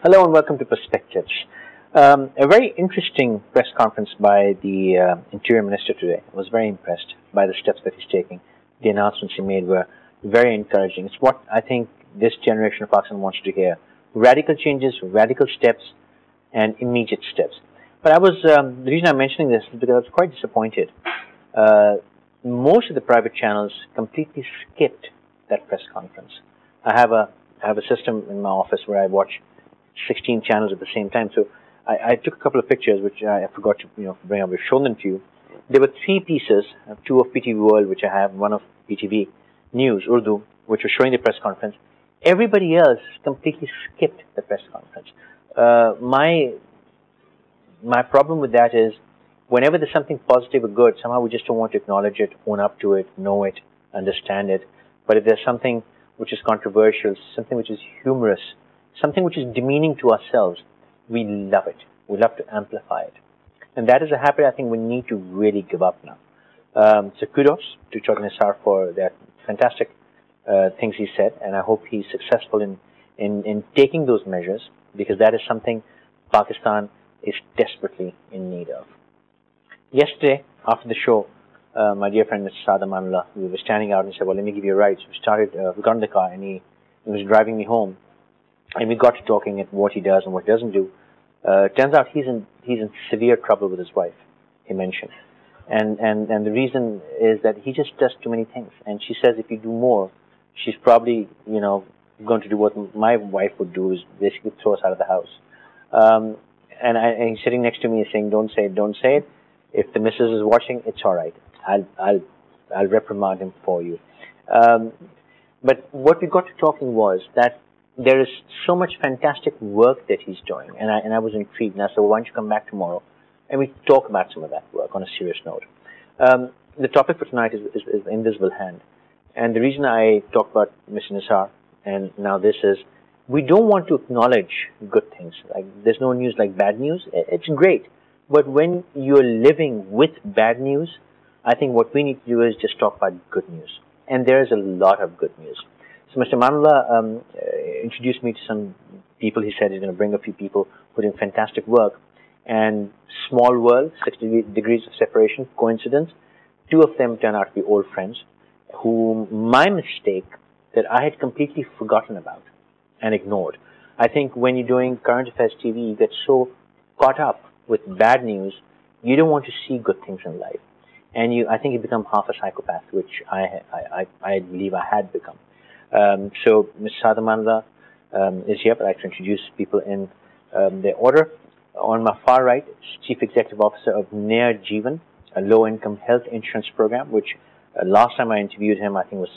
Hello and welcome to Perspectives. A very interesting press conference by the Interior Minister today. I was very impressed by the steps that he's taking. The announcements he made were very encouraging. It's what I think this generation of Pakistan wants to hear. Radical changes, radical steps, and immediate steps. But the reason I'm mentioning this is because I was quite disappointed. Most of the private channels completely skipped that press conference. I have a system in my office where I watch 16 channels at the same time. So I took a couple of pictures, which I forgot to bring up. We've shown them to you. There were three pieces, two of PTV World, which I have, one of PTV News, Urdu, which was showing the press conference. Everybody else completely skipped the press conference. My problem with that is, whenever there's something positive or good, somehow we just don't want to acknowledge it, own up to it, know it, understand it. But if there's something which is controversial, something which is humorous, something which is demeaning to ourselves, we love it. We love to amplify it. And that is a habit I think we need to really give up now. So kudos to Chaudhry Nisar for that fantastic things he said, and I hope he's successful in taking those measures, because that is something Pakistan is desperately in need of. Yesterday, after the show, my dear friend Mr. Saad Amanullah, we were standing out and he said, well, let me give you a ride. So we got in the car and he was driving me home. And we got to talking at what he does and what he doesn't do. Turns out he's in severe trouble with his wife, he mentioned. And the reason is that he just does too many things. And she says if you do more, she's probably, going to do what my wife would do, is basically throw us out of the house. And he's sitting next to me and saying, don't say it, don't say it. If the missus is watching, it's all right. I'll reprimand him for you. But what we got to talking was that there is so much fantastic work that he's doing, and I was intrigued. And I said, well, why don't you come back tomorrow and we talk about some of that work on a serious note. The topic for tonight is the invisible hand. And the reason I talk about Mr. Nisar, and now this is, we don't want to acknowledge good things. Like, there's no news like bad news. It's great. But when you're living with bad news, I think what we need to do is just talk about good news. And there is a lot of good news. So Mr. Amanullah introduced me to some people. He said he's going to bring a few people who are doing fantastic work. And small world, 60 degrees of separation, coincidence. Two of them turned out to be old friends, whom my mistake that I had completely forgotten about and ignored. I think when you're doing current affairs TV, you get so caught up with bad news, you don't want to see good things in life. And I think you become half a psychopath, which I believe I had become. So Mr. Saad Amanullah is here, but I'd like to introduce people in their order. On my far right, Chief Executive Officer of Nair Jeevan, a low-income health insurance program, which last time I interviewed him, I think was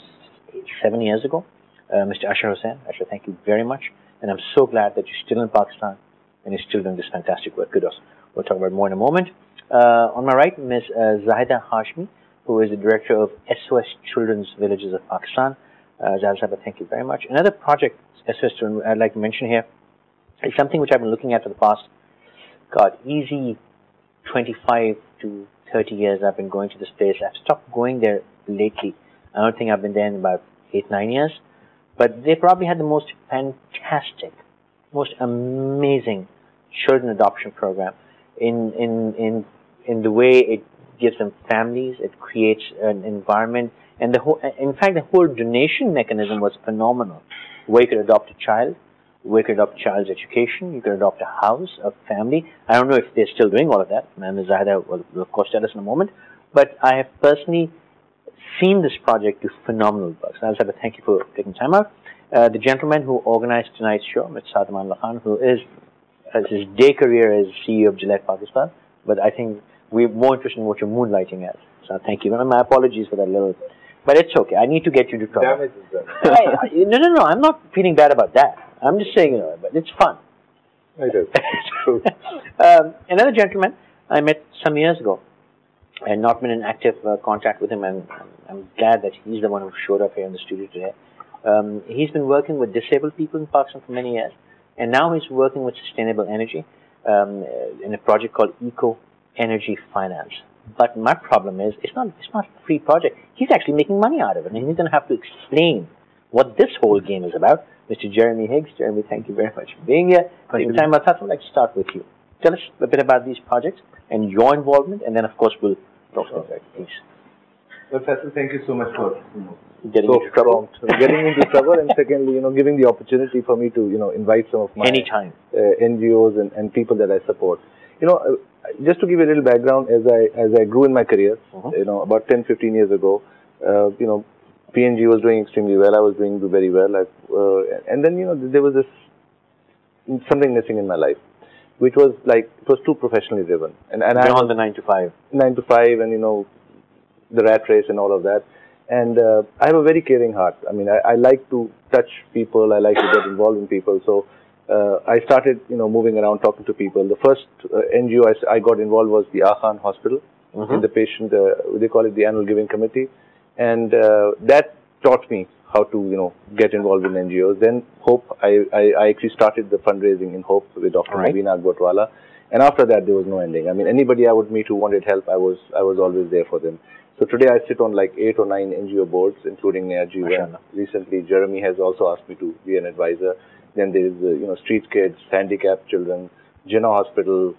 7 years ago. Mr. Ashar Hussain. Ashar, thank you very much. And I'm so glad that you're still in Pakistan and you're still doing this fantastic work. Kudos. We'll talk about it more in a moment. On my right, Ms. Zahida Hashmi, who is the Director of SOS Children's Villages of Pakistan. Zahida, thank you very much. Another project, SOS Children, I'd like to mention here, is something which I've been looking at for the past, easy 25 to 30 years I've been going to this place. I've stopped going there lately. I don't think I've been there in about 8-9 years. But they probably had the most fantastic, most amazing children adoption program in the way it gives them families, it creates an environment, and in fact the whole donation mechanism was phenomenal. Where you could adopt a child, where you could adopt a child's education, you could adopt a house, a family. I don't know if they're still doing all of that. Ms. Zahida will of course tell us in a moment. But I have personally seen this project do phenomenal work. So I'll thank you for taking time out. The gentleman who organized tonight's show, Mr. Saad Amanullah, who is, his day career as CEO of Gillette Pakistan, but I think we're more interested in what you're moonlighting as. So thank you. And my apologies for that little, but it's okay. I need to get you to talk. Damage is done. No, I'm not feeling bad about that. I'm just saying, but it's fun. I do. Another gentleman I met some years ago, and not been in active contact with him, and I'm glad that he's the one who showed up here in the studio today. He's been working with disabled people in Pakistan for many years, and now he's working with sustainable energy in a project called Eco Energy Finance. But my problem is, it's not a free project. He's actually making money out of it, and he's going to have to explain what this whole game is about. Mr. Jeremy Higgs. Jeremy, thank you very much for being here. Taking time out. I'd like to start with you. Tell us a bit about these projects and your involvement, and then, of course, we'll talk about that, please. Well, Faisal, thank you so much for getting into trouble. Getting into trouble, and secondly, giving the opportunity for me to, invite some of my NGOs and people that I support. Just to give you a little background, as I grew in my career, about 10-15 years ago, PNG was doing extremely well. I was doing very well. And then, there was something missing in my life, which was like, it was too professionally driven. And beyond the 9 to 5. 9 to 5 and, the rat race and all of that. And I have a very caring heart. I mean, I like to touch people. I like to get involved in people. So I started, moving around, talking to people. The first NGO I got involved was the Hasan hospital in the patient, they call it the annual giving committee. And that taught me how to, get involved in NGOs. Then Hope, I actually started the fundraising in Hope with Dr. Naveen Agbotwala. And after that, there was no ending. I mean, anybody I would meet who wanted help, I was always there for them. So today I sit on like 8 or 9 NGO boards, including NRG. Recently, Jeremy has also asked me to be an advisor. Then there is, street kids, handicapped children, Jinnah Hospital.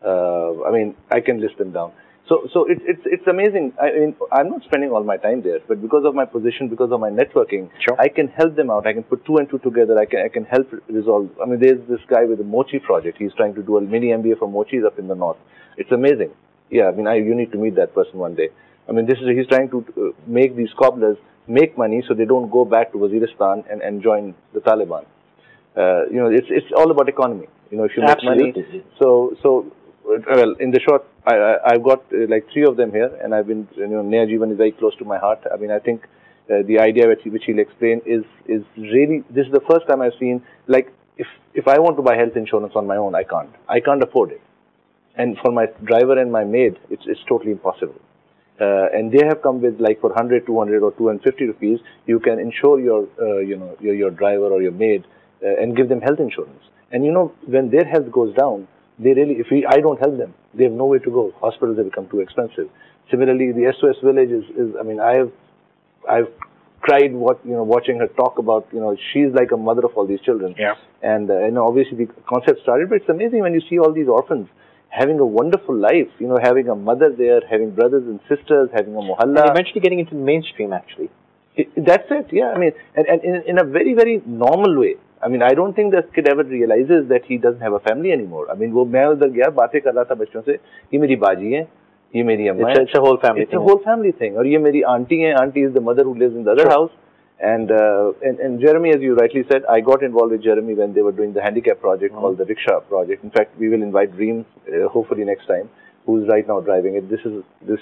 I mean, I can list them down. So it's amazing. I mean, I'm not spending all my time there, but because of my position, because of my networking, I can help them out. I can put 2 and 2 together. I can help resolve. I mean, there's this guy with the Mochi project. He's trying to do a mini MBA for Mochis up in the north. It's amazing. Yeah, I mean, you need to meet that person one day. I mean, he's trying to make these cobblers make money so they don't go back to Waziristan and join the Taliban. It's all about economy. If you make money. So well, in the short, I've got like 3 of them here, and I've been, Naya Jeevan is very close to my heart. I mean, I think the idea which he'll explain is really, this is the first time I've seen, like, if I want to buy health insurance on my own, I can't afford it. And for my driver and my maid, it's totally impossible. And they have come with, like, for 100, 200 or 250 rupees, you can insure your driver or your maid and give them health insurance. And when their health goes down, they really, I don't help them, they have nowhere to go. Hospitals have become too expensive. Similarly, the SOS Village is I mean, I've cried watching her talk about, she's like a mother of all these children. Yeah. And obviously the concept started, but it's amazing when you see all these orphans having a wonderful life, having a mother there, having brothers and sisters, having a mohalla. And eventually getting into the mainstream, actually. That's it, yeah. I mean, and in a very, very normal way. I mean, I don't think that kid ever realizes that he doesn't have a family anymore. I mean, मैं उधर गया बातें कर रहा था बच्चों से, ये मेरी बाजी है, ये मेरी अम्मा है. It's a whole family thing. It's a whole family thing. और ये मेरी auntie है. Auntie is the mother who lives in the other house. And Jeremy, as you rightly said, I got involved with Jeremy when they were doing the handicap project called the Rickshaw project. In fact, we will invite Dream, hopefully next time, who's right now driving it. This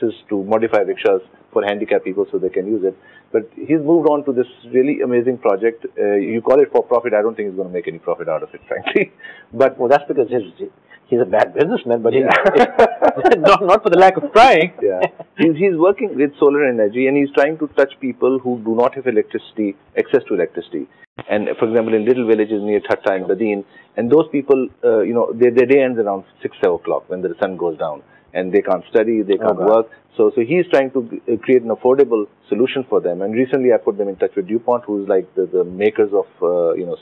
is to modify rickshaws for handicapped people so they can use it. But he's moved on to this really amazing project. You call it for profit. I don't think he's going to make any profit out of it, frankly. But that's because he's a bad businessman, but not for the lack of trying. Yeah, he's working with solar energy, and he's trying to touch people who do not have access to electricity. And for example, in little villages near Thatta and Badin, and those people, their day ends around 6-7 o'clock when the sun goes down, and they can't study, they can't work. So he's trying to create an affordable solution for them. And recently I put them in touch with DuPont, who's like the makers of,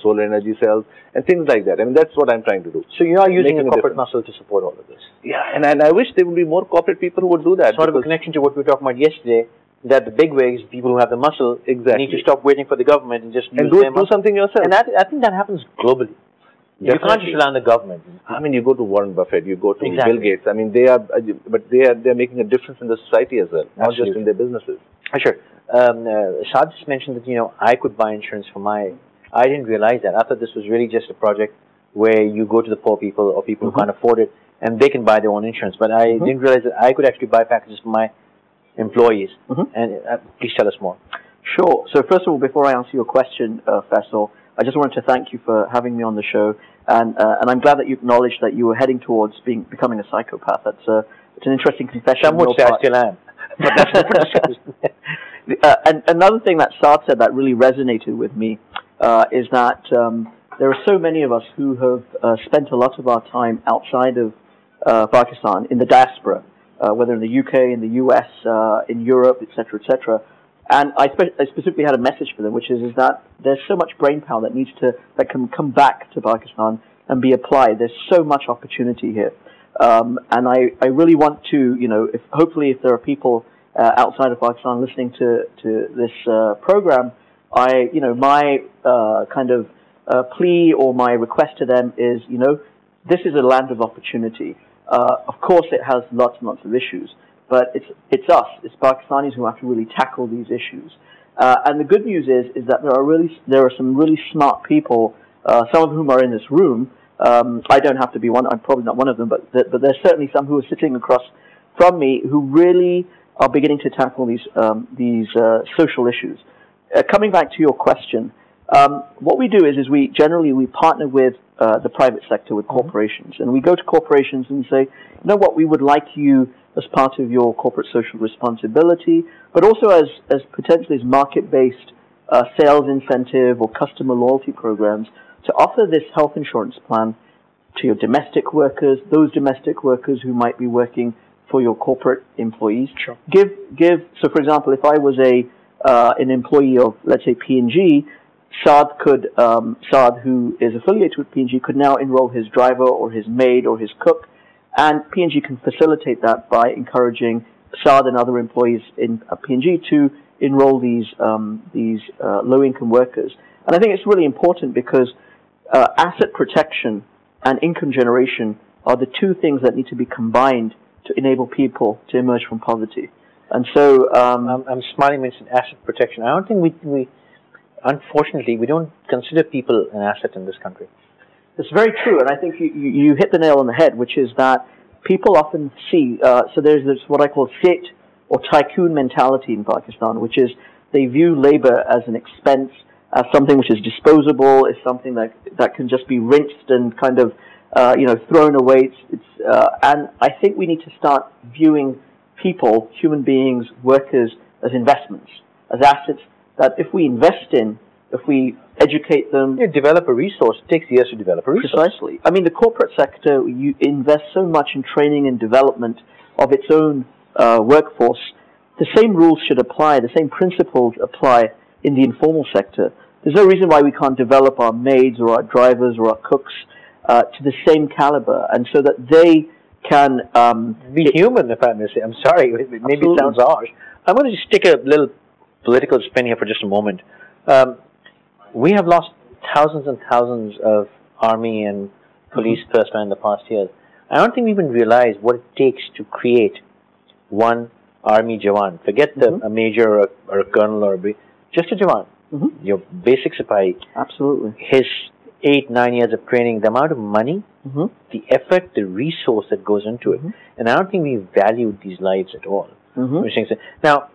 solar energy cells and things like that. I mean, that's what I'm trying to do. So you are using a corporate muscle to support all of this. Yeah, and I wish there would be more corporate people who would do that. Sort of a connection to what we were talking about yesterday, that the big wigs, people who have the muscle, need to stop waiting for the government and just do something yourself. And I think that happens globally. You can't just rely on the government. I mean, you go to Warren Buffett, you go to Bill Gates. I mean, they're making a difference in the society as well, not just in their businesses. Sure. Saad just mentioned that, I could buy insurance for I didn't realize that. I thought this was really just a project where you go to the poor people or people who can't afford it and they can buy their own insurance. But I didn't realize that I could actually buy packages for my employees. And please tell us more. Sure. So first of all, before I answer your question, Faisal, I just wanted to thank you for having me on the show, and I'm glad that you acknowledged that you were heading towards becoming a psychopath. That's It's an interesting confession. Some would say I still am. But that's a different discussion. And another thing that Saad said that really resonated with me is that there are so many of us who have spent a lot of our time outside of Pakistan, in the diaspora, whether in the UK, in the US, in Europe, etc., etc. And I specifically had a message for them, which is that there's so much brain power that can come back to Pakistan and be applied. There's so much opportunity here. And I really want to, hopefully if there are people outside of Pakistan listening to this program, my kind of plea or my request to them is, this is a land of opportunity. Of course, it has lots and lots of issues, but it's us, it's Pakistanis who have to really tackle these issues. And the good news is that there are some really smart people, some of whom are in this room. I don't have to be one. I'm probably not one of them, but there's certainly some who are sitting across from me who really are beginning to tackle these social issues. Coming back to your question, what we do is we generally partner with the private sector, with corporations, and we go to corporations and we say, you know what, we would like you as part of your corporate social responsibility, but also as potentially as market-based sales incentive or customer loyalty programs, to offer this health insurance plan to your domestic workers, those domestic workers who might be working for your corporate employees. Sure. So for example, if I was an employee of, let's say, P&G, Saad, who is affiliated with P&G, could now enroll his driver or his maid or his cook, and P&G can facilitate that by encouraging Saad and other employees in P&G to enroll these low-income workers. And I think it's really important because asset protection and income generation are the two things that need to be combined to enable people to emerge from poverty. And so I'm smiling when you said asset protection. I don't think we unfortunately, we don't consider people an asset in this country. It's very true, and I think you hit the nail on the head, which is that people often see, so there's this what I call Seth or tycoon mentality in Pakistan, which is they view labor as an expense, as something which is disposable, is something that can just be rinsed and kind of thrown away. And I think we need to start viewing people, human beings, workers, as investments, as assets that if we invest in, if we educate them... You develop a resource. It takes years to develop a resource. Precisely. I mean, the corporate sector, you invest so much in training and development of its own workforce. The same rules should apply, the same principles apply in the informal sector. There's no reason why we can't develop our maids or our drivers or our cooks to the same caliber, and so that they can... be human, if I may say. I'm sorry, maybe it sounds harsh. I'm going to just stick a little political spin here for just a moment. We have lost thousands and thousands of army and police personnel in the past years. I don't think we even realize what it takes to create one army Jawan. Forget a major or a colonel or just a Jawan. Your basic sipahi. Absolutely. His 8-9 years of training, the amount of money, the effort, the resource that goes into it. And I don't think we valued these lives at all. Now,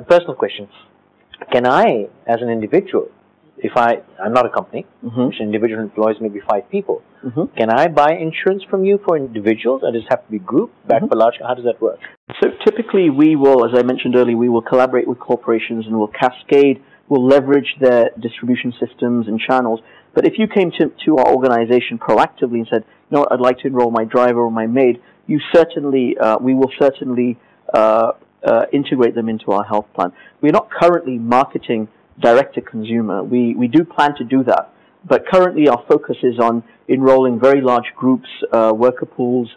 personal question. Can I, as an individual, if I'm not a company, which an individual employs maybe 5 people, can I buy insurance from you for individuals, or does it have to be group, back for large? How does that work? So typically we will, as I mentioned earlier, we will collaborate with corporations and we'll cascade, we'll leverage their distribution systems and channels. But if you came to our organization proactively and said, you know what, I'd like to enroll my driver or my maid, we will certainly integrate them into our health plan. We're not currently marketing direct to consumer. We do plan to do that, but currently our focus is on enrolling very large groups, worker pools,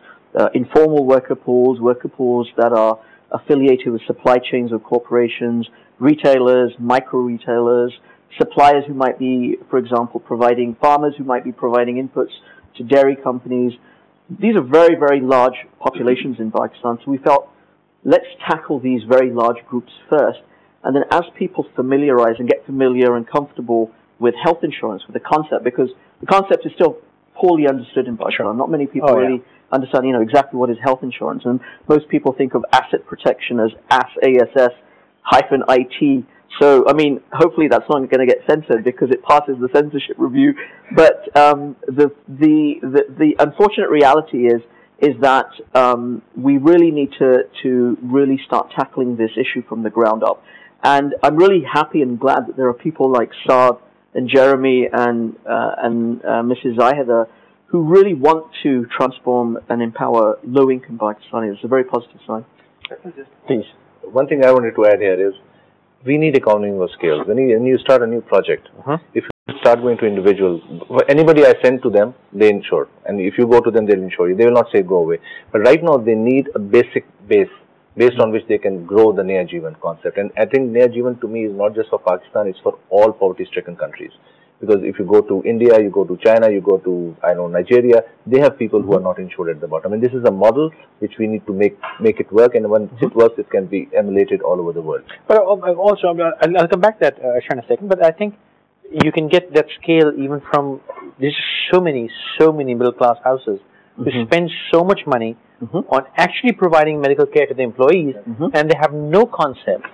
informal worker pools that are affiliated with supply chains of corporations, retailers, micro retailers, suppliers who might be, for example, farmers who might be providing inputs to dairy companies. These are very, very large populations in Pakistan, so we felt, let's tackle these very large groups first, and then as people familiarize and get familiar and comfortable with health insurance, with the concept, because the concept is still poorly understood in Pakistan. Not many people really understand, exactly what is health insurance, and most people think of asset protection as ASS-IT. So, I mean, hopefully that's not going to get censored because it passes the censorship review. But the unfortunate reality is is that we really need to really start tackling this issue from the ground up. And I'm really happy and glad that there are people like Saad and Jeremy and Mrs. Zahida who really want to transform and empower low-income Pakistanis. It's a very positive sign. Please. One thing I wanted to add here is we need economies of scale. When you start a new project, if you start going to individuals, anybody I send to them, they insure. And if you go to them, they'll insure you. They will not say go away. But right now, they need a basic base based on which they can grow the Naya Jeevan concept. And I think Naya Jeevan to me is not just for Pakistan, it's for all poverty-stricken countries. Because if you go to India, you go to China, you go to, Nigeria, they have people who are not insured at the bottom. And this is a model which we need to make it work. And once it works, it can be emulated all over the world. But also, I'll come back to that in a second, but I think you can get that scale even from, there's so many middle-class houses who spend so much money on actually providing medical care to the employees, and they have no concept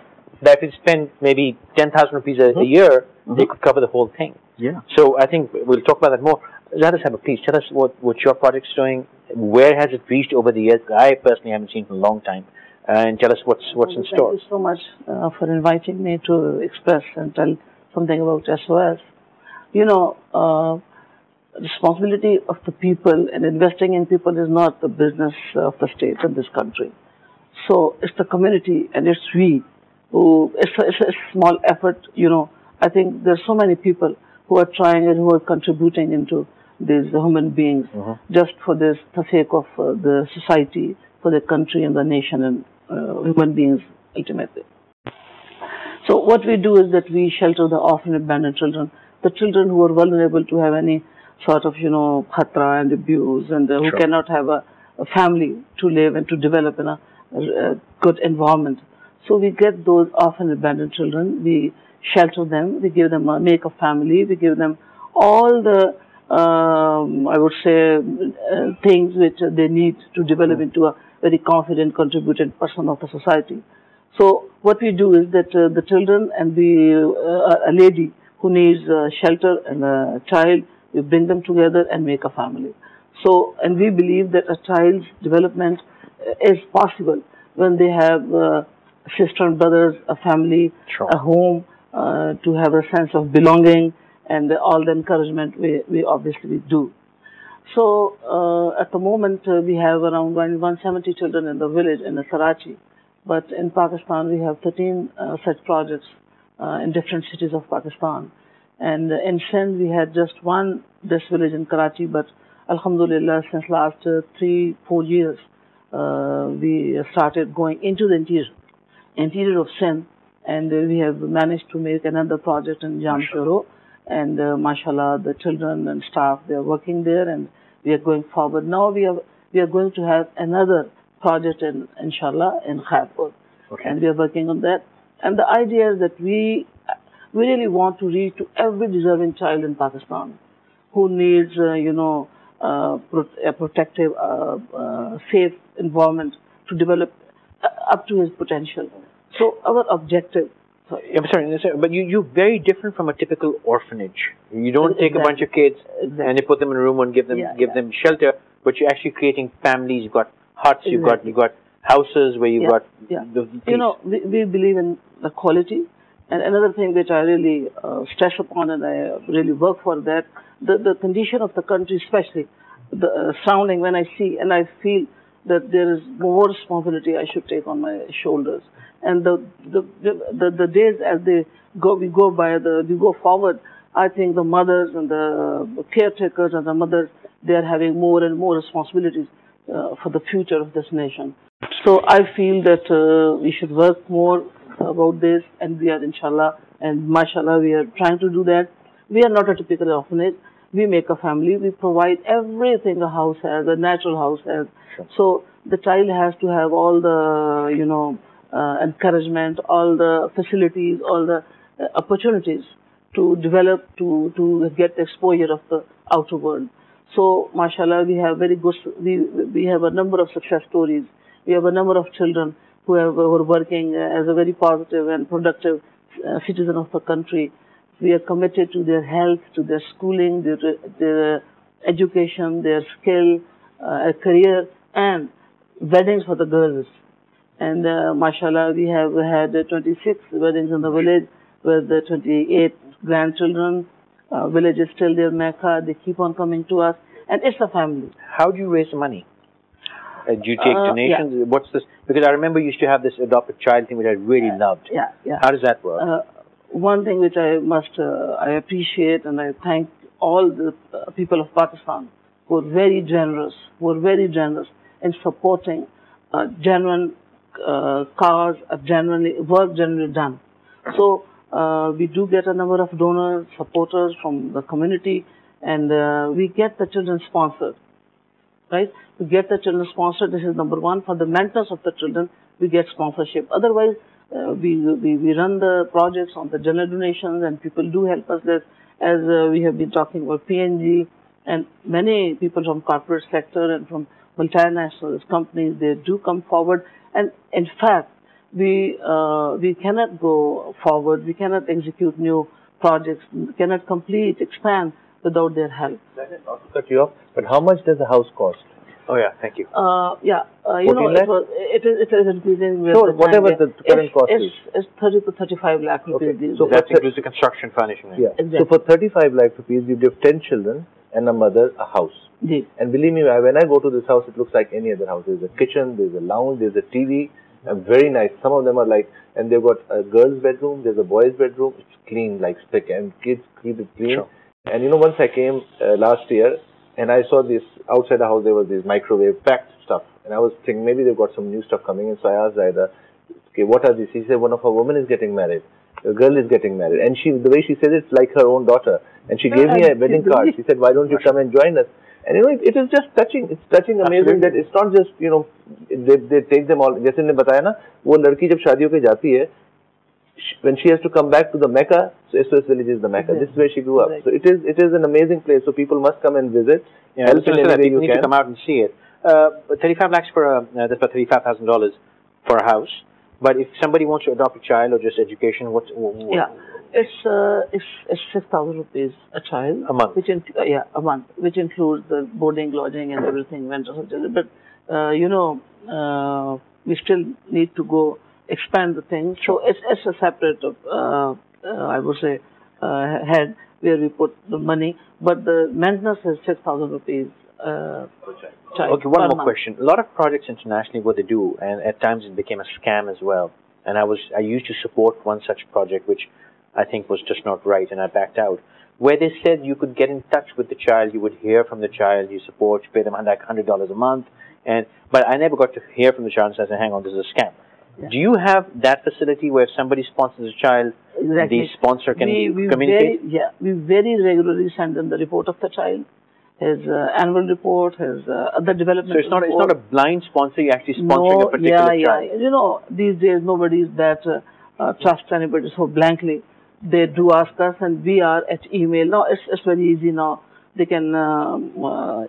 that if you spend maybe 10,000 rupees a year, they could cover the whole thing. Yeah. So I think we'll talk about that more. Zahida Sahib, please tell us what your project's doing. Where has it reached over the years? I personally haven't seen it in a long time. And tell us what's in store. Thank you so much for inviting me to express and tell something about SOS. You know, responsibility of the people and investing in people is not the business of the state in this country. So it's the community and it's we who, it's a small effort, you know. I think there's so many people who are trying and who are contributing into these human beings just for the sake of the society, for the country and the nation and human beings ultimately. So what we do is that we shelter the orphan and abandoned children, the children who are vulnerable to have any sort of, you know, khatra and abuse, and who cannot have a family to live and to develop in a good environment. So we get those orphan and abandoned children, we shelter them, we give them make a family, we give them all the, I would say, things which they need to develop into a very confident, contributing person of the society. So what we do is that the children and a lady who needs shelter and a child, we bring them together and make a family. So, and we believe that a child's development is possible when they have sister and brothers, a family, a home, to have a sense of belonging and all the encouragement we obviously do. So at the moment we have around 170 children in the village in Karachi, but in Pakistan we have 13 such projects in different cities of Pakistan. And in Sindh we had just this village in Karachi, but alhamdulillah since last 3-4 years we started going into the interior of Sindh, and we have managed to make another project in Jamshoro, and mashallah the children and staff, they are working there and we are going forward. Now we are going to have another project inshallah in Khairpur, and we are working on that. And the idea is that we really want to reach to every deserving child in Pakistan who needs a protective, safe environment to develop up to his potential. So our objective. I'm sorry, but you're very different from a typical orphanage. You don't take a bunch of kids and you put them in a room and give them shelter, but you're actually creating families. You've got huts, you've got houses where you've got the you know, we believe in the quality. And another thing which I really stress upon and I really work for that, the condition of the country, especially the surrounding, when I see and I feel that there is more responsibility I should take on my shoulders. And the days as we go forward, I think the mothers and the caretakers and the mothers, they are having more and more responsibilities for the future of this nation. So I feel that we should work more about this, and we are inshallah and mashallah we are trying to do that. We are not a typical orphanage. We make a family. We provide everything a house has, a natural house has. So the child has to have all the encouragement, all the facilities, all the opportunities to develop, to get exposure of the outer world. So mashallah we have very good, we have a number of success stories. We have a number of children who are working as a very positive and productive citizen of the country. We are committed to their health, to their schooling, their education, their skill, career. and weddings for the girls. And mashallah, we have had 26 weddings in the village with 28 grandchildren. Village is still their Mecca. They keep on coming to us, and it's a family. How do you raise the money? Do you take donations? Yeah. What's this? Because I remember you used to have this adopted child thing, which I really loved. Yeah, yeah. How does that work? One thing which I appreciate, and I thank all the people of Pakistan who are very generous, in supporting genuine cause, work genuinely done. So we do get a number of donors, supporters from the community, and we get the children sponsored. Right? We get the children sponsored. This is number one. For the maintenance of the children, we get sponsorship. Otherwise, we run the projects on the general donations, and people do help us. As we have been talking about PNG, and many people from corporate sector and from multinational companies, they do come forward. And in fact, we cannot go forward. We cannot execute new projects. We cannot expand without their help. Not to cut you off, but how much does a house cost? Oh yeah, thank you. It is increasing. Sure, whatever the current cost is. It's 30 to 35 lakh rupees. Okay. So that includes the construction furnishing. Yeah. Exactly. So for 35 lakh rupees, you give 10 children and a mother a house. Yeah. And believe me, when I go to this house, it looks like any other house. There's a kitchen, there's a lounge, there's a TV. Very nice. Some of them are like, and they've got a girl's bedroom, there's a boy's bedroom. It's clean, like stick, and kids keep it clean. Sure. And you know, once I came last year, and I saw this outside the house, there was this microwave packed stuff. And I was thinking maybe they've got some new stuff coming in. So I asked Zahida, okay, what are these? She said one of her women is getting married. A girl is getting married. And the way she said it's like her own daughter. And she gave me a wedding card. She said, why don't you come and join us? And you know, it is just touching. It's touching, amazing that it's not just, you know, they take them all. जैसे ने बताया ना, वो लड़की जब शादियों पे जाती है, when she has to come back to the Mecca, so SOS Village is the Mecca. This is where she grew up. So it is an amazing place. So people must come and visit. Yeah, help in any way you need to come out and see it. 35 lakhs for that's about $35,000 for a house. But if somebody wants to adopt a child or just education, what? Yeah, it's 6,000 rupees a child. A month. A month, which includes the boarding, lodging, and everything. But we still need to go expand the thing. So it's a separate, I would say, head where we put the money. But the maintenance is 6,000 rupees. Child Okay, one more month. question. A lot of projects internationally, what they do, and at times it became a scam as well. And I used to support one such project, which I think was just not right, and I backed out. Where they said you could get in touch with the child, you would hear from the child, you support, you pay them like $100 a month, but I never got to hear from the child and say, hang on, this is a scam. Yeah. Do you have that facility where if somebody sponsors a child, the sponsor can communicate? We very regularly send them the report of the child, his annual report, his other development. So it's not a blind sponsor. You're actually sponsoring a particular child. You know, these days nobody is that trusts anybody so blankly. They do ask us, and we are at email. Now it's very easy now. They can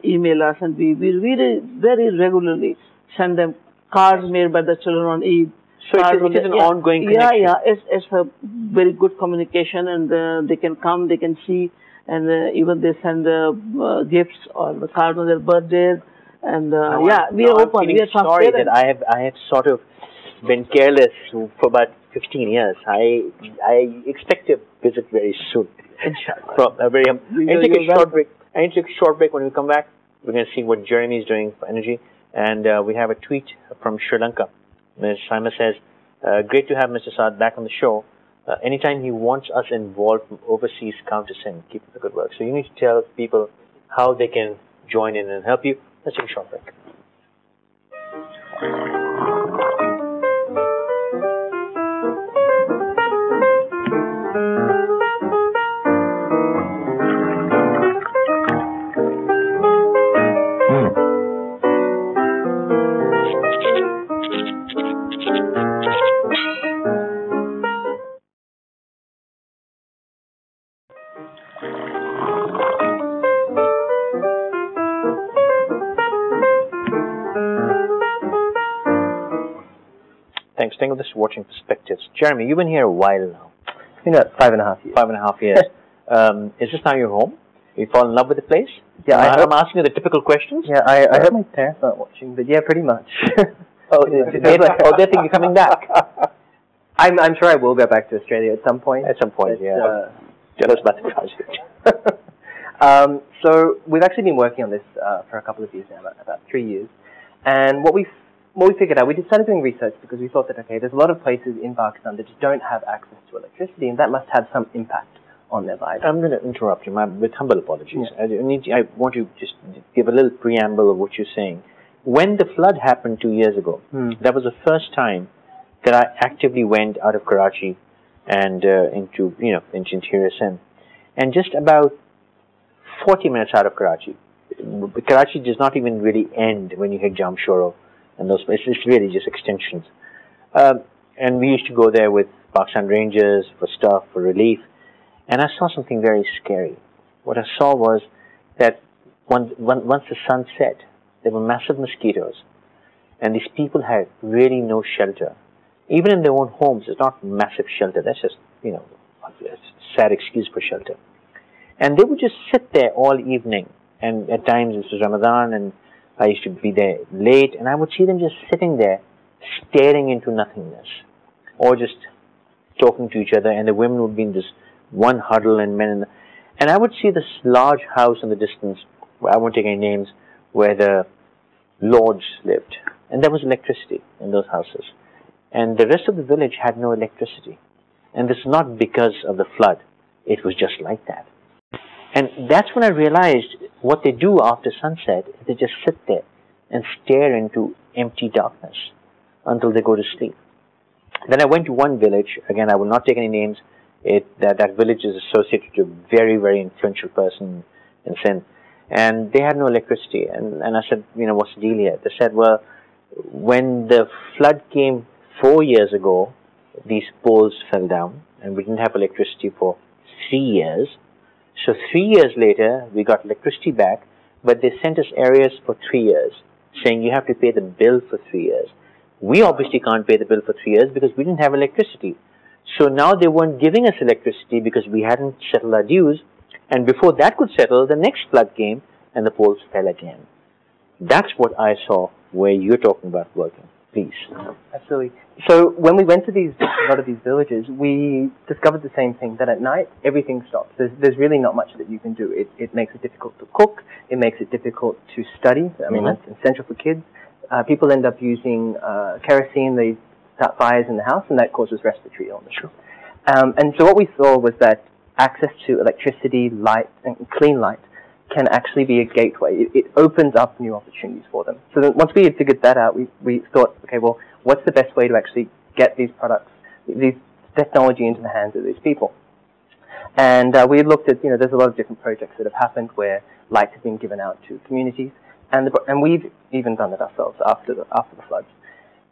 email us, and we really very regularly send them cards made by the children on Eid. So it is an ongoing connection. It's a very good communication, and they can come, they can see, and even they send gifts or the cards on their birthdays. And we are open. We are sorry that I have sort of been careless for about 15 years. I expect to visit very soon. Inshallah. I need to take a short break. When we come back, we're going to see what Jeremy is doing for energy. And we have a tweet from Sri Lanka. Ms. Saima says, great to have Mr. Saad back on the show. Anytime he wants us involved from overseas, count us in. Keep up the good work. So you need to tell people how they can join in and help you. Let's take a short break. Thanks. Think of this watching perspectives. Jeremy, you've been here a while now. 5.5 years. 5.5 years. Is this now your home? You fall in love with the place? Yeah, I'm asking you the typical questions. Yeah, I hope my parents aren't watching, but yeah, pretty much. They think you're coming back. I'm sure I will go back to Australia at some point. At some point, but, yeah. Tell us about the project. So we've actually been working on this for a couple of years now, about 3 years. And what we figured out, we started doing research because we thought that, okay, there's a lot of places in Pakistan that just don't have access to electricity, and that must have some impact on their lives. I'm going to interrupt you, with humble apologies. Yeah. I want to just give a little preamble of what you're saying. When the flood happened 2 years ago, that was the first time that I actively went out of Karachi and into interior Sindh. And just about 40 minutes out of Karachi. Karachi does not even really end when you hit Jamshoro and those places. It's really just extensions. And we used to go there with Pakistan Rangers for stuff, for relief. And I saw something very scary. What I saw was that once the sun set, there were massive mosquitoes. And these people had really no shelter. Even in their own homes, it's not massive shelter. That's just, a sad excuse for shelter. And they would just sit there all evening. And at times it was Ramadan, and I used to be there late, and I would see them just sitting there, staring into nothingness, or just talking to each other. And the women would be in this one huddle, and men. And I would see this large house in the distance, where I won't take any names, where the lords lived, and there was electricity in those houses. And the rest of the village had no electricity. And this is not because of the flood. It was just like that. And that's when I realized what they do after sunset is they just sit there and stare into empty darkness until they go to sleep. Then I went to one village. Again, I will not take any names. That village is associated to a very, very influential person in Sindh. And they had no electricity. And I said, what's the deal here? They said, well, when the flood came 4 years ago, these poles fell down and we didn't have electricity for 3 years. So 3 years later, we got electricity back, but they sent us areas for 3 years, saying you have to pay the bill for 3 years. We obviously can't pay the bill for 3 years because we didn't have electricity. So now they weren't giving us electricity because we hadn't settled our dues. And before that could settle, the next flood came and the poles fell again. That's what I saw where you're talking about working. Please. Absolutely. So when we went to a lot of these villages, we discovered the same thing, that at night, everything stops. There's really not much that you can do. It makes it difficult to cook. It makes it difficult to study. I mean, that's essential for kids. People end up using kerosene. They start fires in the house, and that causes respiratory illness. Sure. And so what we saw was that access to electricity, light, and clean light can actually be a gateway. It opens up new opportunities for them. So then once we had figured that out, we thought, okay, well, what's the best way to actually get these products, these technology into the hands of these people? And we looked at, there's a lot of different projects that have happened where lights have been given out to communities, and we've even done it ourselves after the floods.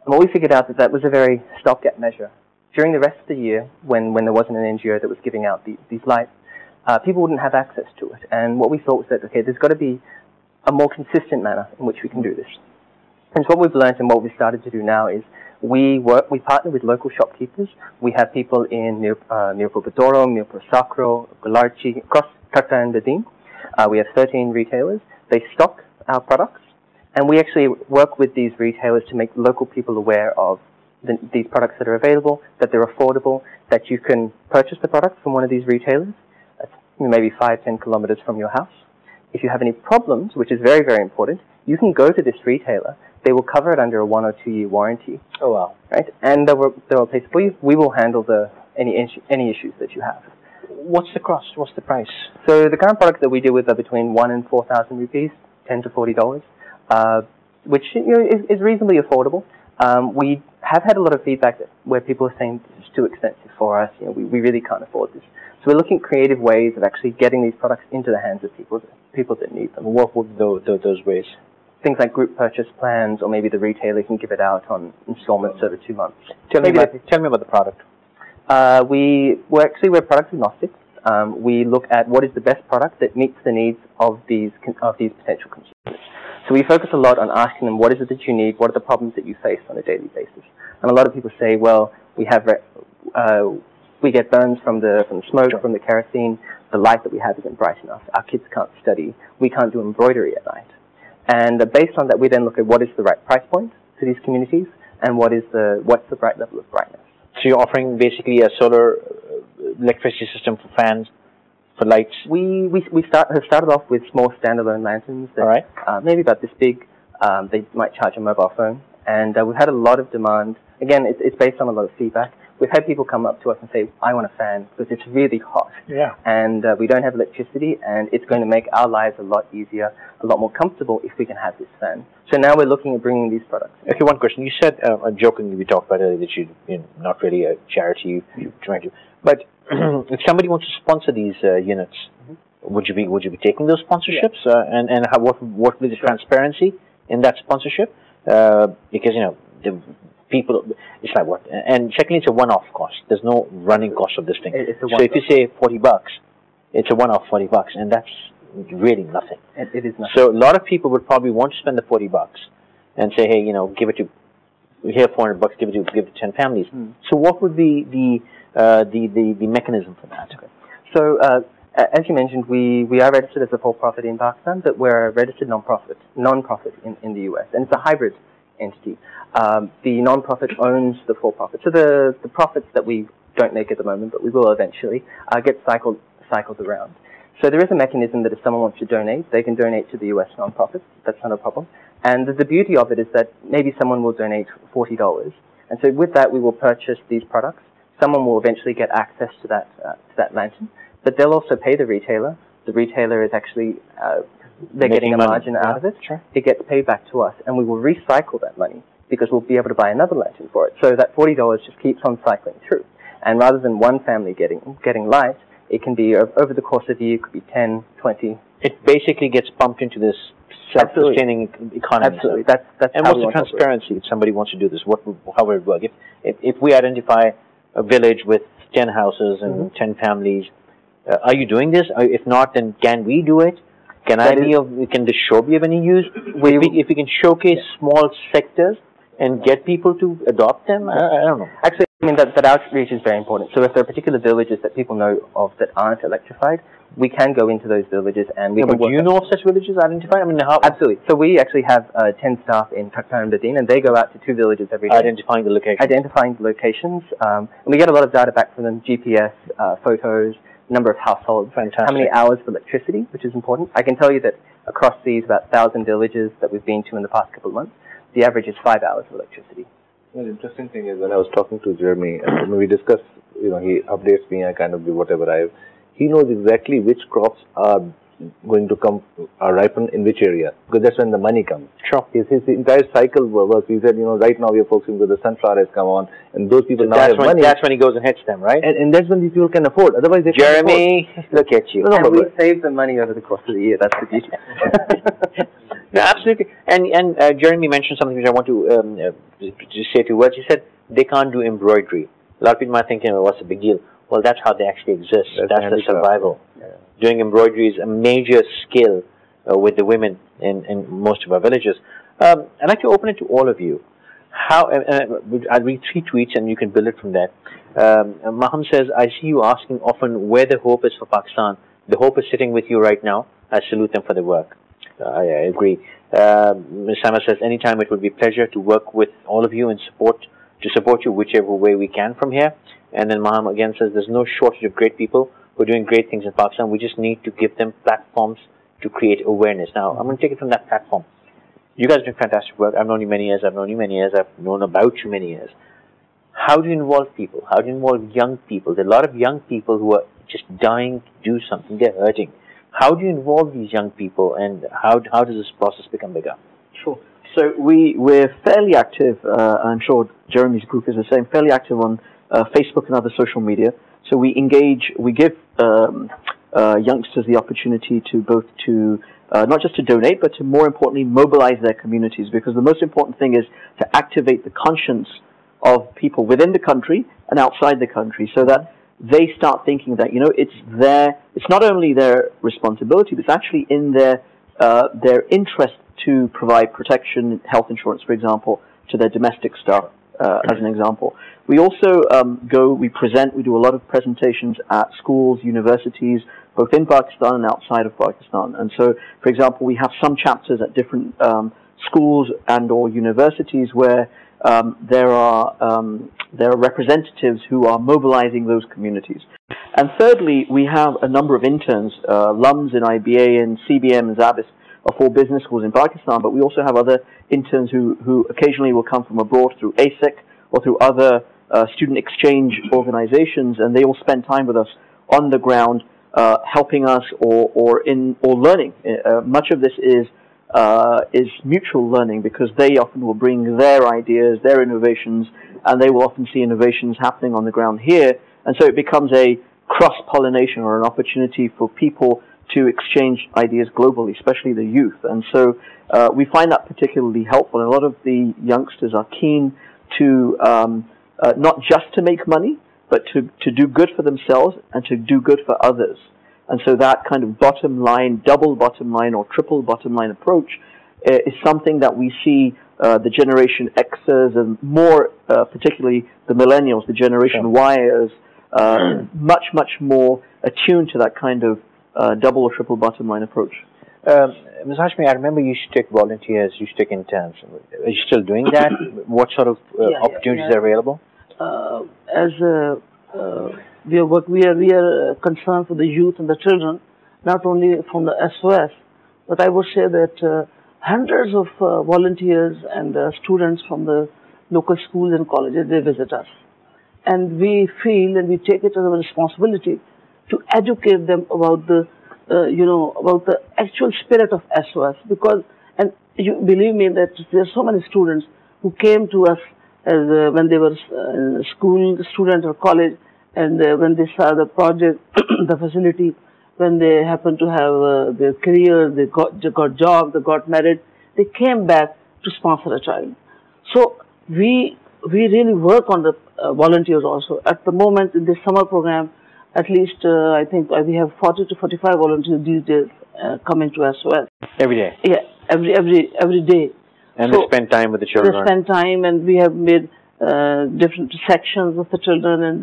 And what we figured out that was a very stopgap measure. During the rest of the year, when there wasn't an NGO that was giving out these lights, people wouldn't have access to it. And what we thought was that, okay, there's got to be a more consistent manner in which we can do this. And so what we've learned and what we've started to do now is we partner with local shopkeepers. We have people in Mirpur Bedoro, Mirpur Sakro, Gularchi, across Takta and Dadin. We have 13 retailers. They stock our products. And we actually work with these retailers to make local people aware of these products that are available, that they're affordable, that you can purchase the product from one of these retailers, maybe 5-10 kilometers from your house. If you have any problems, which is very, very important, you can go to this retailer. They will cover it under a 1 or 2 year warranty. Oh wow! Right, and they will pay for you. We will handle any issues that you have. What's the cost? What's the price? So the current products that we deal with are between 1 and 4,000 rupees, $10 to $40, which is reasonably affordable. We have had a lot of feedback where people are saying this is too expensive for us. We really can't afford this. So we're looking at creative ways of actually getting these products into the hands of people that need them. What would those ways? Things like group purchase plans, or maybe the retailer can give it out on installments over 2 months. Tell me about the product. We're product agnostic. We look at what is the best product that meets the needs of these potential consumers. So we focus a lot on asking them, what is it that you need? What are the problems that you face on a daily basis? And a lot of people say, well, we get burns from the smoke, from the kerosene. the light that we have isn't bright enough. Our kids can't study. We can't do embroidery at night. And based on that, we then look at what is the right price point for these communities and what's the right level of brightness. So you're offering basically a solar electricity system for fans, for lights? We have started off with small standalone lanterns that maybe about this big. They might charge a mobile phone. And we've had a lot of demand. Again, it's based on a lot of feedback. We've had people come up to us and say, I want a fan because it's really hot. Yeah. And we don't have electricity, and it's going to make our lives a lot easier, a lot more comfortable if we can have this fan. So now we're looking at bringing these products. Okay, one question. You said, jokingly, we talked about earlier that you're not really a charity, you're trying to. But if somebody wants to sponsor these units, would you be taking those sponsorships? Yeah. And what would be the transparency in that sponsorship? Because, the people, it's like what? And secondly, it's a one-off cost. There's no running cost of this thing. So if you say $40, it's a one-off $40, and that's really nothing. It is nothing. So a lot of people would probably want to spend the $40 and say, hey, give it to, here $400, give it to 10 families. So what would be the mechanism for that? Okay. So as you mentioned, we are registered as a for-profit in Pakistan, but we're a registered non-profit in the US, and it's a hybrid entity. The non-profit owns the for-profit. So the profits that we don't make at the moment, but we will eventually, get cycled around. So there is a mechanism that if someone wants to donate, they can donate to the US non-profit. That's not a problem. And the beauty of it is that maybe someone will donate $40. And so with that, we will purchase these products. Someone will eventually get access to that lantern, but they'll also pay the retailer. The retailer is actually, they're getting a margin out of it. Sure. It gets paid back to us, and we will recycle that money because we'll be able to buy another lantern for it. So that $40 just keeps on cycling through. And rather than one family getting light, it can be over the course of the year, it could be 10, 20. It basically gets pumped into this self-sustaining economy. Absolutely. That's and what's the transparency if somebody wants to do this? How would it work? If we identify a village with 10 houses and 10 families, are you doing this? If not, then can we do it? Can the show be of any use? If we can showcase small sectors and get people to adopt them, I don't know. Actually, that outreach is very important. So if there are particular villages that people know of that aren't electrified, we can go into those villages and we can but do you know of such villages identified? How? Absolutely. So we actually have 10 staff in Taktar and Badin, and they go out to 2 villages every day. Identifying the locations. And we get a lot of data back from them, GPS, photos, number of households, fantastic. How many hours of electricity, which is important. I can tell you that across these about 1,000 villages that we've been to in the past couple of months, the average is 5 hours of electricity. Well, the interesting thing is when I was talking to Jeremy, and when we discussed, he updates me, I kind of do whatever he knows exactly which crops are going to ripen in which area, because that's when the money comes. Sure. His entire cycle works. He said, right now we are focusing because the sunflower has come on, and those people now have money. That's when he goes and hits them, right? And that's when these people can afford. Otherwise, they Jeremy, can't afford. look at you. And we save the money over the course of the year. That's the beauty. No, absolutely. And Jeremy mentioned something which I want to just say 2 words. He said they can't do embroidery. A lot of people might think, what's the big deal? Well, that's how they actually exist. That's the survival. Yeah. Doing embroidery is a major skill with the women in most of our villages. I'd like to open it to all of you. I'll read 3 tweets and you can build it from there. Maham says, I see you asking often where the hope is for Pakistan. The hope is sitting with you right now. I salute them for their work. I agree. Ms. Sama says, anytime it would be a pleasure to work with all of you and to support you whichever way we can from here. And then Maham again says, there's no shortage of great people who are doing great things in Pakistan. We just need to give them platforms to create awareness. Now, I'm going to take it from that platform. You guys are doing fantastic work. I've known you many years. I've known about you many years. How do you involve people? How do you involve young people? There are a lot of young people who are just dying to do something. They're hurting. How do you involve these young people, and how does this process become bigger? Sure. So we're fairly active, I'm sure Jeremy's group is the same, fairly active on Facebook and other social media. So we give youngsters the opportunity to not just to donate, but to more importantly mobilize their communities, because the most important thing is to activate the conscience of people within the country and outside the country, so that they start thinking that it's not only their responsibility, but it's actually in their interest to provide protection, health insurance, for example, to their domestic staff, as an example. We also we present, we do a lot of presentations at schools, universities, both in Pakistan and outside of Pakistan. And so, for example, we have some chapters at different schools and or universities where there are representatives who are mobilizing those communities. And thirdly, we have a number of interns, LUMs in IBA and CBM and Zabis are 4 business schools in Pakistan, but we also have other interns who occasionally will come from abroad through ASIC or through other student exchange organizations, and they will spend time with us on the ground, helping us or learning. Much of this is mutual learning, because they often will bring their ideas, their innovations, and they will often see innovations happening on the ground here, and so it becomes a cross-pollination or an opportunity for people to exchange ideas globally, especially the youth. And so we find that particularly helpful. And a lot of the youngsters are keen to not just to make money, but to do good for themselves and to do good for others. And so that kind of bottom line, double bottom line or triple bottom line approach is something that we see the Generation Xers and more particularly the millennials, the Generation Yers, much more attuned to that kind of double or triple bottom line approach. Ms. Hashmi, I remember you used to take volunteers, you used to take interns. Are you still doing that? What sort of opportunities are available? We are concerned for the youth and the children, not only from the SOS, but I would say that hundreds of volunteers and students from the local schools and colleges, they visit us. And we feel and we take it as a responsibility to educate them about the, about the actual spirit of SOS. Because, and you believe me that there are so many students who came to us as when they were school students or college, and when they saw the project, the facility, when they happened to have their career, they got jobs, they got married, they came back to sponsor a child. So we really work on the volunteers also. At the moment in this summer program, at least I think we have 40 to 45 volunteers these days coming to SOS. Every day? Yeah, every day. And so they spend time with the children? They spend time, and we have made different sections of the children and,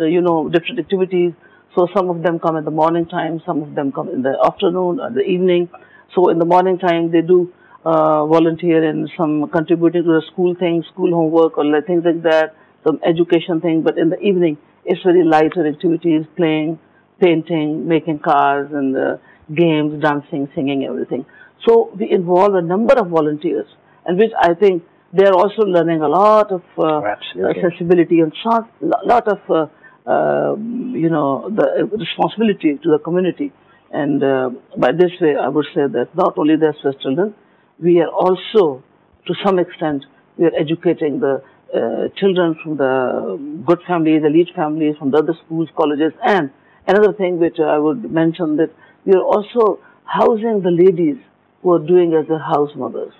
different activities. So some of them come in the morning time, some of them come in the afternoon or the evening. So in the morning time, they do volunteer in some contributing to the school things, school homework or things like that, some education thing. But in the evening, it's very lighter activities, playing, painting, making cars and games, dancing, singing, everything. So we involve a number of volunteers, and which I think they're also learning a lot of sensibility and a lot of, the responsibility to the community. And by this way, I would say that not only the SOS children, we are also, to some extent, we are educating the children from the good families, elite families, from the other schools, colleges. And another thing which I would mention, that we are also housing the ladies who are doing as their house mothers.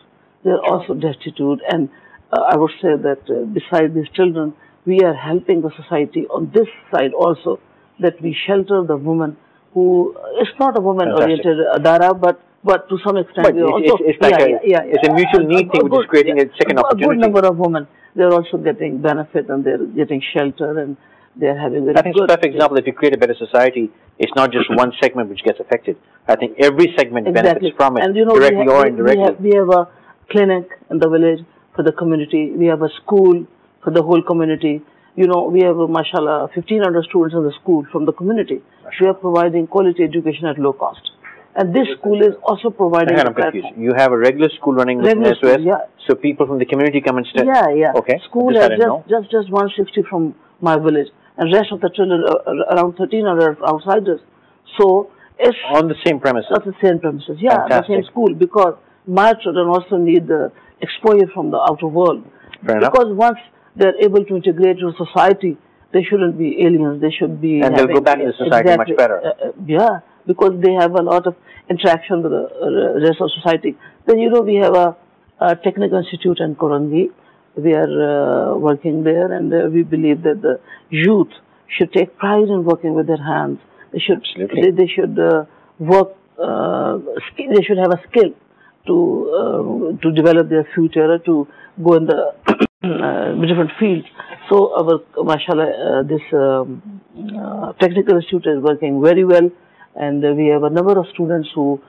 They are also destitute. And I would say that besides these children, we are helping the society on this side also, that we shelter the woman who is not a woman-oriented adara, but to some extent we also... It's a mutual need thing, which is creating a second opportunity. A good number of women, they're also getting benefit and they're getting shelter and they're having... I think it's a perfect example. If you create a better society, it's not just one segment which gets affected. I think every segment benefits from it, and, directly or indirectly. We have a clinic in the village for the community. We have a school for the whole community. We have, mashallah, 1,500 students in the school from the community. We are providing quality education at low cost. And this school is also providing... I'm confused. You have a regular school running with SOS, so people from the community come and study? Yeah. Okay. School has just 160 from my village, and rest of the children, around 1,300 outsiders. So it's... On the same premises? On the same premises, yeah. Fantastic. The same school, because my children also need the exposure from the outer world. Fair enough. Because once they're able to integrate into society, they shouldn't be aliens. They should be... And they'll go back into society much better. Because they have a lot of interaction with the rest of society. Then, we have a technical institute in Korangi. We are working there, and we believe that the youth should take pride in working with their hands. They should work. They should have a skill to develop their future, to go in the different fields. So our, mashallah, this technical institute is working very well, and we have a number of students who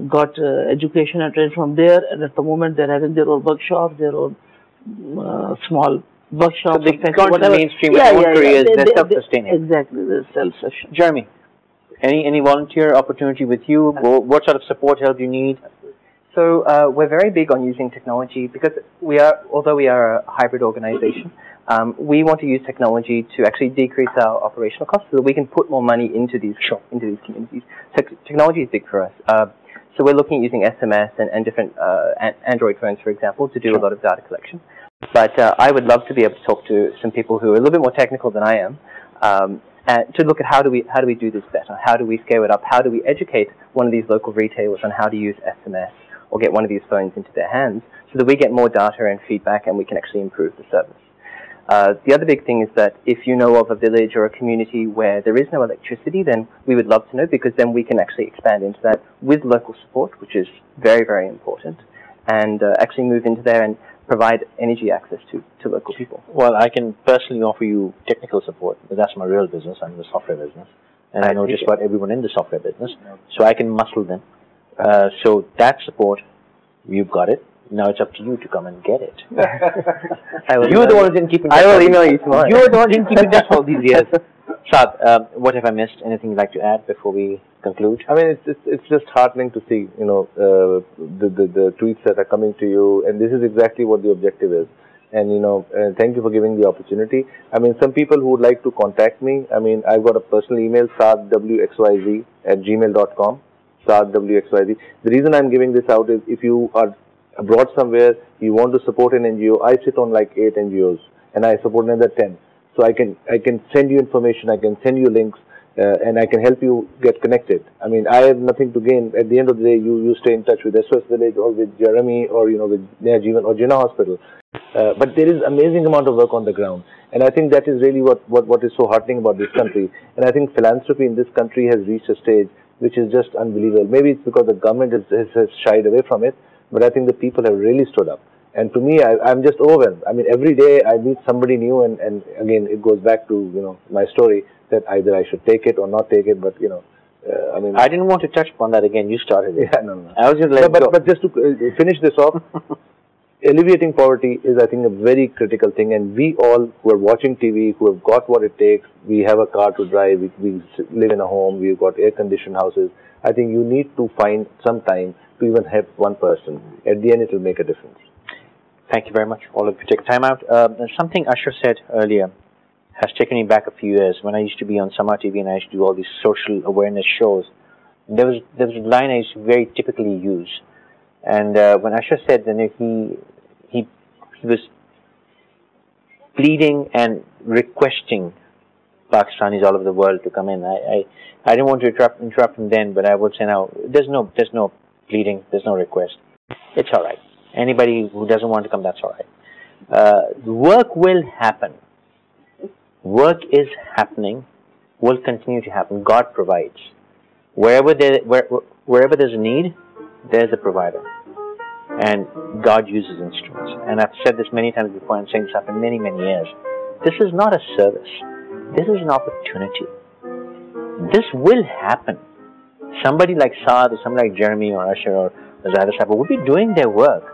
got education and trained from there, and at the moment they're having their own workshops, their own small workshops. So they gone to the mainstream with their own careers, they're self-sustaining. Exactly, they're self-sufficient. Jeremy, any volunteer opportunity with you? What sort of support, help you need? So we're very big on using technology because although we are a hybrid organization, we want to use technology to actually decrease our operational costs so that we can put more money into these communities. So technology is big for us. So we're looking at using SMS and different Android phones, for example, to do a lot of data collection. But I would love to be able to talk to some people who are a little bit more technical than I am, to look at how do we do this better? How do we scale it up? How do we educate one of these local retailers on how to use SMS or get one of these phones into their hands so that we get more data and feedback and we can actually improve the service? The other big thing is that if you know of a village or a community where there is no electricity, then we would love to know, because then we can actually expand into that with local support, which is very, very important, and actually move into there and provide energy access to local people. Well, I can personally offer you technical support, but that's my real business. I'm in the software business, and I know just about everyone in the software business, so I can muscle them. So that support, you've got it. Now it's up to you to come and get it. You're the one who didn't keep in touch. I will email you tomorrow. You're the one who didn't keep in touch all these years. Saad, what have I missed? Anything you'd like to add before we conclude? I mean, it's just heartening to see, you know, the tweets that are coming to you, and this is exactly what the objective is. And, you know, thank you for giving the opportunity. I mean, some people who would like to contact me, I mean, I've got a personal email, saadwxyz@gmail.com, saadwxyz. The reason I'm giving this out is if you are abroad somewhere, you want to support an NGO, I sit on like 8 NGOs, and I support another 10. So I can send you information, I can send you links, and I can help you get connected. I mean, I have nothing to gain. At the end of the day, you stay in touch with SOS Village or with Jeremy or, you know, with Nea Jeevan or Jinnah Hospital. But there is amazing amount of work on the ground. And I think that is really what is so heartening about this country. And I think philanthropy in this country has reached a stage which is just unbelievable. Maybe it's because the government has shied away from it, but I think the people have really stood up. And to me, I'm just overwhelmed. I mean, every day I meet somebody new, and again, it goes back to, you know, my story that either I should take it or not take it, but, you know, I mean... I didn't want to touch upon that again. You started it. Yeah, no. I was just let it go. But just to finish this off, alleviating poverty is, I think, a very critical thing, and we all who are watching TV, who have got what it takes, we have a car to drive, we live in a home, we've got air-conditioned houses, I think you need to find some time to even help one person. At the end, it will make a difference. Thank you very much, all of you. Take time out. Something Asher said earlier has taken me back a few years. When I used to be on Sama TV and I used to do all these social awareness shows, there was a line I used to very typically use. And when Asher said that he was pleading and requesting Pakistanis all over the world to come in. I didn't want to interrupt him then, but I would say now, there's no pleading, there's no request. It's all right. Anybody who doesn't want to come, that's all right. Work will happen. Work is happening, will continue to happen. God provides. Wherever there's a need, there's a provider. And God uses instruments. And I've said this many times before, I'm saying this after many, many years. This is not a service. This is an opportunity. This will happen. Somebody like Saad or somebody like Jeremy or Asher or Zahida Hashmi will be doing their work.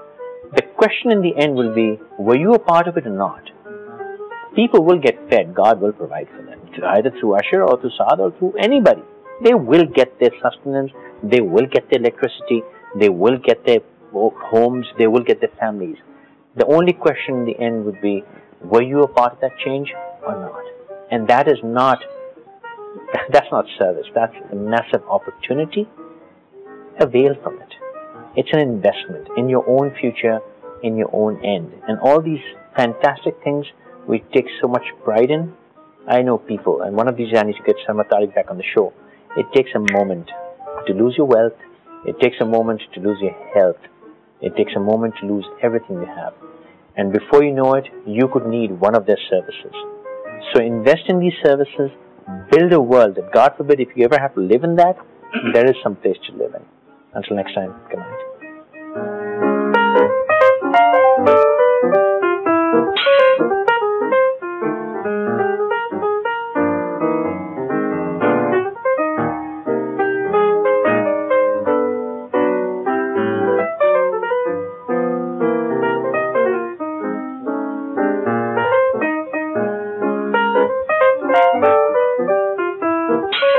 The question in the end will be, were you a part of it or not? People will get fed. God will provide for them, either through Asher or through Saad or through anybody. They will get their sustenance. They will get their electricity. They will get their homes. They will get their families. The only question in the end would be, were you a part of that change or not? And that's not service. That's a massive opportunity. Avail from it. It's an investment in your own future, in your own end. And all these fantastic things we take so much pride in. I know people, and one of these days I need to get Salma Tariq back on the show. It takes a moment to lose your wealth. It takes a moment to lose your health. It takes a moment to lose everything you have. And before you know it, you could need one of their services. So invest in these services, build a world that, God forbid, if you ever have to live in that, there is some place to live in. Until next time, good night. you.